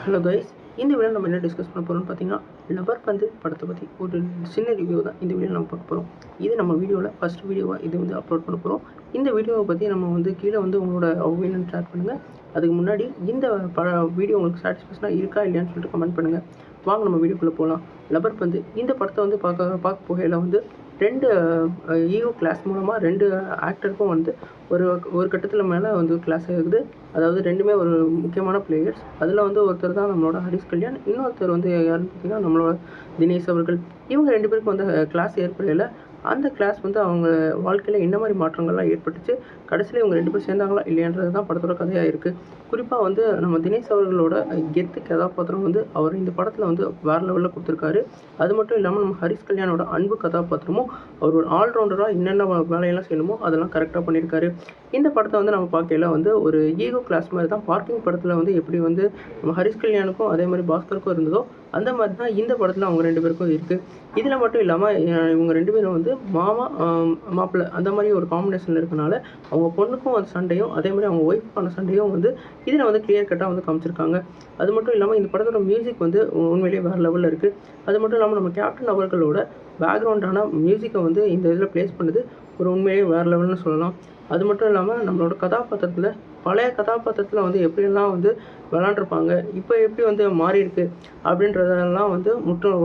Hello guys, இந்த video நம்ம என்ன டிஸ்கஸ் பண்ண போகிறோம்னு பார்த்தீங்கன்னா, லவர் பந்து படத்தை பற்றி ஒரு சின்ன ரிவ்யூ தான் இந்த வீடியோ நம்ம பார்க்க போகிறோம். இது நம்ம வீடியோவில் ஃபஸ்ட் வீடியோவாக இது அப்லோட் பண்ண போகிறோம். இந்த வீடியோவை பற்றி நம்ம கீழே உங்களோட ஒப்பீனியன் ஷேர் பண்ணுங்கள். அதுக்கு முன்னாடி இந்த வீடியோ உங்களுக்கு சாட்டிஸ்ஃபேக்ஷனாக இருக்கா இல்லையான்னு சொல்லிட்டு கமெண்ட் பண்ணுங்கள். வாங்க நம்ம வீடியோக்குள்ளே போகலாம். லவர் பந்து இந்த படத்தை பார்க்க போகையில் ரெண்டு ஈகோ கிளாஸ் மூலமாக ரெண்டு ஆக்டருக்கும் ஒரு கட்டத்தில் மேலே கிளாஸ் ஆகுது. அதாவது ரெண்டுமே ஒரு முக்கியமான பிளேயர்ஸ். அதில் ஒருத்தர் தான் நம்மளோட ஹரிஷ் கல்யாண், இன்னொருத்தர் யாருன்னு பார்த்தீங்கன்னா நம்மளோட தினேஷ் அவர்கள். இவங்க ரெண்டு பேருக்கும் கிளாஸ் ஏற்படையில் அந்த கிளாஸ் அவங்க வாழ்க்கையில் என்ன மாதிரி மாற்றங்கள்லாம் ஏற்பட்டுச்சு, கடைசியில் இவங்க ரெண்டு பேரும் சேர்ந்தாங்களா இல்லையான்றது தான் படத்தோட கதையாக இருக்குது. குறிப்பாக நம்ம தினேஷ் அவர்களோட கெத்து கதாபாத்திரம் அவர் இந்த படத்தில் வேறு லெவலில் கொடுத்துருக்காரு. அது மட்டும் இல்லாமல் நம்ம ஹரிஷ் கல்யாணோட அன்பு கதாபாத்திரமும் அவர் ஒரு ஆல்ரவுண்டராக என்னென்ன வேலையெல்லாம் செய்யணுமோ அதெல்லாம் கரெக்டாக பண்ணியிருக்காரு. இந்த படத்தை நம்ம பார்க்கையில் ஒரு ஈகோ கிளாஸ் மாதிரி தான் பார்க்கிங் படத்தில் எப்படி நம்ம ஹரிஷ் கல்யாணுக்கும் அதே மாதிரி பாஸ்கருக்கும் இருந்ததோ அந்த மாதிரி தான் இந்த படத்தில் அவங்க ரெண்டு பேருக்கும் இருக்குது. இதில் மட்டும் இல்லாமல் இவங்க ரெண்டு பேரும் மாமா மாப்பிள்ளை அந்த மாதிரி ஒரு காம்பினேஷனில் இருக்கனால அவங்க பொண்ணுக்கும் அந்த சண்டையும் அதே மாதிரி அவங்க ஒய்ஃப்க்கான சண்டையும் இதில் கிளியர் கட்டாக காமிச்சிருக்காங்க. அது மட்டும் இல்லாமல் இந்த படத்தோட மியூசிக் உண்மையிலேயே வேறு லெவலில் இருக்குது. அது மட்டும் இல்லாமல் நம்ம கேப்டன் அவர்களோட பேக்ரவுண்டான மியூசிக்கை இந்த இதில் ப்ளேஸ் பண்ணுது ஒரு உண்மையிலேயே வேறு லெவல்னு சொல்லலாம். அது மட்டும் இல்லாமல் நம்மளோட கதாபாத்திரத்தில் பழைய கதாபாத்திரத்தில் எப்படியெல்லாம் விளாண்டுருப்பாங்க, இப்போ எப்படி மாறி இருக்கு அப்படின்றதெல்லாம்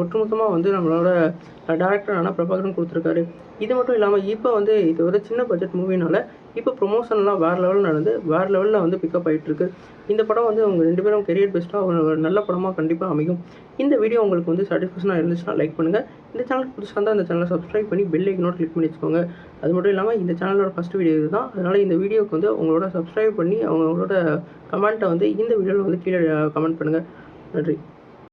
ஒட்டுமொத்தமாக நம்மளோட டேரக்டரான பிரபாகரன் கொடுத்துருக்காரு. இது மட்டும் இல்லாமல் இப்போ இது ஒரு சின்ன பட்ஜெட் மூவினால இப்போ ப்ரொமோஷன்லாம் வேறு லெவலில் நடந்து வேறு லெவலில் பிக்கப் ஆகிட்டுருக்கு. இந்த படம் அவங்க ரெண்டு பேரும் கெரியர் பெஸ்ட்டாக ஒரு நல்ல படமாக கண்டிப்பாக அமையும். இந்த வீடியோ உங்களுக்கு சாட்டிஸ்ஃபேக்ஷனாக இருந்துச்சுன்னா லைக் பண்ணுங்கள். இந்த சேனல் புதுசாக இருந்தால் இந்த சேனலை சப்ஸ்கிரைப் பண்ணி பெல் ஐக்கனோட கிளிக் பண்ணி வச்சுக்கோங்க. அது மட்டும் இல்லாமல் இந்த சேனலோட ஃபஸ்ட் வீடியோ இது தான். அதனால் இந்த வீடியோவுக்கு உங்களோட சப்ஸ்கிரைப் பண்ணி அவங்களோட கமெண்ட்டை இந்த வீடியோவில் கீழே கமெண்ட் பண்ணுங்கள். நன்றி.